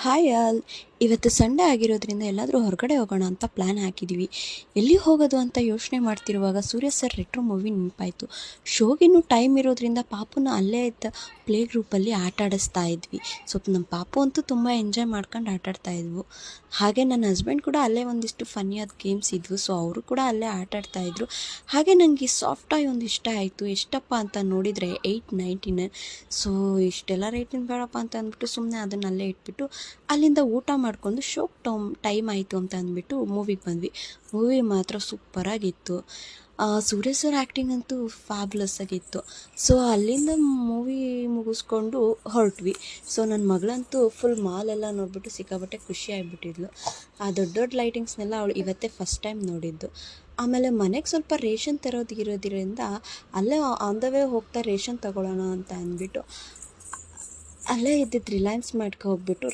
Hi all. ಇವತ್ತು Sunday ಆಗಿರೋದ್ರಿಂದ ಎಲ್ಲಾದರೂ ಹೊರಗಡೆ ಹೋಗೋಣ ಅಂತ ಪ್ಲ್ಯಾನ್ ಹಾಕಿದ್ದೀವಿ. ಎಲ್ಲಿ ಹೋಗೋದು ಅಂತ ಯೋಚನೆ ಮಾಡ್ತಿರುವಾಗ ಸೂರ್ಯ ಸರ್ ರೆಟ್ರೋ ಮೂವಿ ನೆನಪಾಯಿತು. ಶೋಗಿನ್ನೂ ಟೈಮ್ ಇರೋದ್ರಿಂದ ಪಾಪುನ ಅಲ್ಲೇ ಇದ್ದ ಪ್ಲೇ ಗ್ರೂಪಲ್ಲಿ ಆಟ ಆಡಿಸ್ತಾ ಇದ್ವಿ. ಸ್ವಲ್ಪ ನಮ್ಮ ಪಾಪು ಅಂತೂ ತುಂಬ ಎಂಜಾಯ್ ಮಾಡ್ಕೊಂಡು ಆಟಾಡ್ತಾ ಇದ್ವು. ಹಾಗೆ ನನ್ನ ಹಸ್ಬೆಂಡ್ ಕೂಡ ಅಲ್ಲೇ ಒಂದಿಷ್ಟು ಫನ್ನಿಯಾದ ಗೇಮ್ಸ್ ಇದ್ವು, ಸೊ ಅವರು ಕೂಡ ಅಲ್ಲೇ ಆಟಾಡ್ತಾಯಿದ್ರು. ಹಾಗೆ ನನಗೆ ಸಾಫ್ಟ್ ಟಾಯ್ ಒಂದು ಇಷ್ಟ ಆಯಿತು. ಎಷ್ಟಪ್ಪ ಅಂತ ನೋಡಿದರೆ 899. ಸೊ ಇಷ್ಟೆಲ್ಲ ರೇಟಿನ ಬೇಡಪ್ಪ ಅಂತ ಅಂದ್ಬಿಟ್ಟು ಸುಮ್ಮನೆ ಅದನ್ನು ಅಲ್ಲೇ ಇಟ್ಬಿಟ್ಟು ಅಲ್ಲಿಂದ ಊಟ ಮಾಡಿಕೊಂಡು ಶೋಕ್ ಟೈಮ್ ಆಯಿತು ಅಂತ ಅಂದ್ಬಿಟ್ಟು ಮೂವಿಗೆ ಬಂದ್ವಿ. ಮೂವಿ ಮಾತ್ರ ಸೂಪರಾಗಿತ್ತು. ಸೂರ್ಯ ಸರ್ ಆ್ಯಕ್ಟಿಂಗ್ ಅಂತೂ ಫ್ಯಾಬ್ಯುಲಸ್ ಆಗಿತ್ತು. ಸೊ ಅಲ್ಲಿಂದ ಮೂವಿ ಮುಗಿಸ್ಕೊಂಡು ಹೊರಟ್ವಿ. ಸೊ ನನ್ನ ಮಗಳಂತೂ ಫುಲ್ ಮಾಲೆಲ್ಲ ನೋಡಿಬಿಟ್ಟು ಸಿಕ್ಕಾಬಟ್ಟೆ ಖುಷಿ ಆಗಿಬಿಟ್ಟಿದ್ಲು. ಆ ದೊಡ್ಡ ದೊಡ್ಡ ಲೈಟಿಂಗ್ಸ್ನೆಲ್ಲ ಅವಳು ಇವತ್ತೇ ಫಸ್ಟ್ ಟೈಮ್ ನೋಡಿದ್ದು. ಆಮೇಲೆ ಮನೆಗೆ ಸ್ವಲ್ಪ ರೇಷನ್ ಇರೋದ್ರಿಂದ ಅಲ್ಲೇ ಆನ್ ದ ವೇ ಹೋಗ್ತಾ ರೇಷನ್ ತೊಗೊಳ್ಳೋಣ ಅಂತ ಅಂದ್ಬಿಟ್ಟು ಅಲ್ಲೇ ಇದ್ದಿದ್ದು ರಿಲಯನ್ಸ್ ಮಾರ್ಟ್ಗೆ ಹೋಗ್ಬಿಟ್ಟು